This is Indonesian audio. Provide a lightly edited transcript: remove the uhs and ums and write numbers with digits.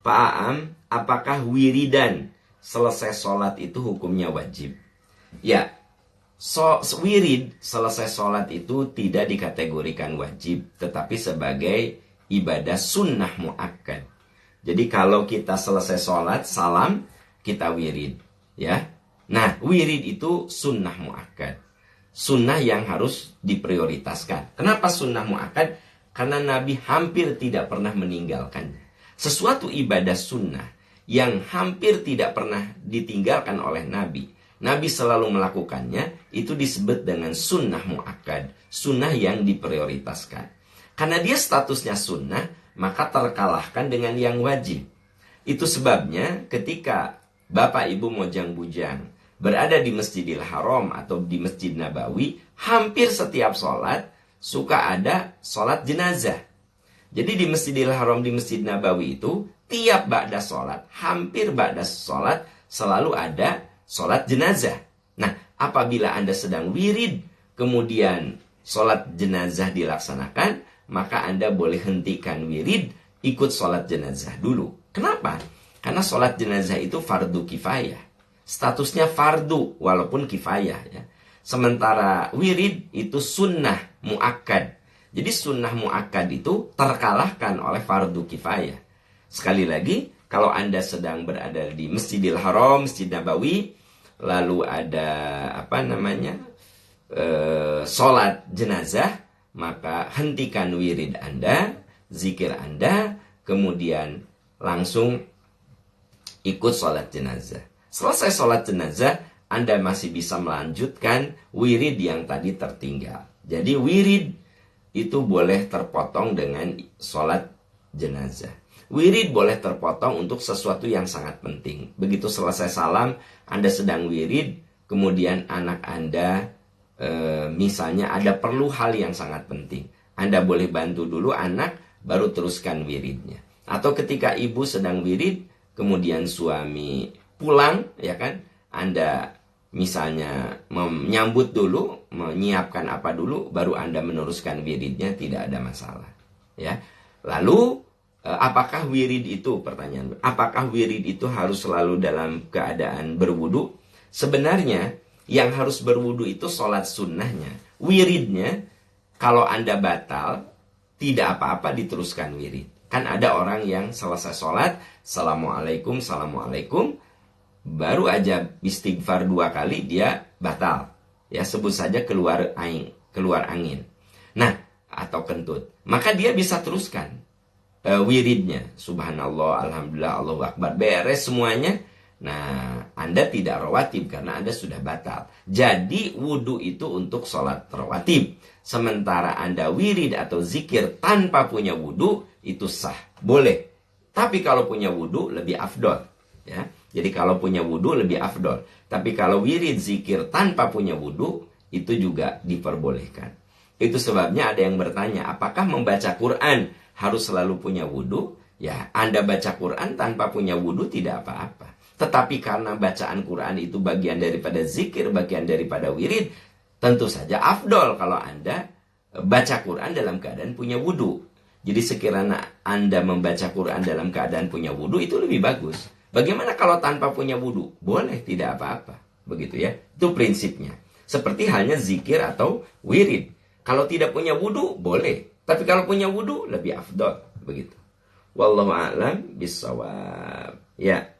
Pak Aam, apakah wiridan selesai sholat itu hukumnya wajib? Ya, wirid selesai sholat itu tidak dikategorikan wajib, tetapi sebagai ibadah sunnah muakkad. Jadi kalau kita selesai sholat, salam, kita wirid. Ya, nah wirid itu sunnah muakkad. Sunnah yang harus diprioritaskan. Kenapa sunnah muakkad? Karena Nabi hampir tidak pernah meninggalkannya. Suatu ibadah sunnah yang hampir tidak pernah ditinggalkan oleh Nabi. Nabi selalu melakukannya, itu disebut dengan sunnah muakkad. Sunnah yang diprioritaskan. Karena dia statusnya sunnah, maka terkalahkan dengan yang wajib. Itu sebabnya ketika Bapak Ibu Mojang Bujang berada di Masjidil Haram atau di Masjid Nabawi, hampir setiap sholat suka ada sholat jenazah. Jadi di Masjidil Haram, di Masjid Nabawi itu, tiap ba'da sholat, hampir ba'da sholat, selalu ada sholat jenazah. Nah, apabila Anda sedang wirid, kemudian sholat jenazah dilaksanakan, maka Anda boleh hentikan wirid, ikut sholat jenazah dulu. Kenapa? Karena sholat jenazah itu fardu kifayah. Statusnya fardu, walaupun kifayah. Ya. Sementara wirid itu sunnah muakkad. Jadi sunnah muakkad itu terkalahkan oleh fardu kifayah. Sekali lagi, kalau Anda sedang berada di Masjidil Haram, Masjid Nabawi, lalu ada sholat jenazah, maka hentikan wirid Anda, zikir Anda, kemudian langsung ikut sholat jenazah. Selesai sholat jenazah, Anda masih bisa melanjutkan wirid yang tadi tertinggal. Jadi wirid itu boleh terpotong dengan sholat jenazah. Wirid boleh terpotong untuk sesuatu yang sangat penting. Begitu selesai salam, Anda sedang wirid, kemudian anak Anda misalnya ada perlu hal yang sangat penting. Anda boleh bantu dulu anak, baru teruskan wiridnya. Atau ketika ibu sedang wirid, kemudian suami pulang, ya kan? Anda misalnya menyambut dulu, menyiapkan apa dulu, baru Anda meneruskan wiridnya, tidak ada masalah. Ya. Lalu, apakah wirid itu, pertanyaan, apakah wirid itu harus selalu dalam keadaan berwudu? Sebenarnya, yang harus berwudu itu sholat sunnahnya. Wiridnya, kalau Anda batal, tidak apa-apa diteruskan wirid. Kan ada orang yang selesai sholat, Assalamualaikum, Assalamualaikum, baru aja istighfar 2 kali, dia batal. Ya, sebut saja keluar angin. Nah, atau kentut. Maka dia bisa teruskan wiridnya. Subhanallah, Alhamdulillah, Allahu Akbar. Beres semuanya. Nah, Anda tidak rawatib karena Anda sudah batal. Jadi, wudu itu untuk sholat rawatib. Sementara Anda wirid atau zikir tanpa punya wudu, itu sah. Boleh. Tapi kalau punya wudu, lebih afdol. Ya. Jadi kalau punya wudu, lebih afdol. Tapi kalau wirid zikir tanpa punya wudu, itu juga diperbolehkan. Itu sebabnya ada yang bertanya, apakah membaca Quran harus selalu punya wudu? Ya, Anda baca Quran tanpa punya wudu tidak apa-apa. Tetapi karena bacaan Quran itu bagian daripada zikir, bagian daripada wirid, tentu saja afdol kalau Anda baca Quran dalam keadaan punya wudu. Jadi sekiranya Anda membaca Quran dalam keadaan punya wudu, itu lebih bagus. Bagaimana kalau tanpa punya wudu? Boleh, tidak apa-apa. Begitu ya. Itu prinsipnya. Seperti halnya zikir atau wirid. Kalau tidak punya wudu, boleh. Tapi kalau punya wudu, lebih afdol. Begitu. Wallahu a'lam bishawab. Ya.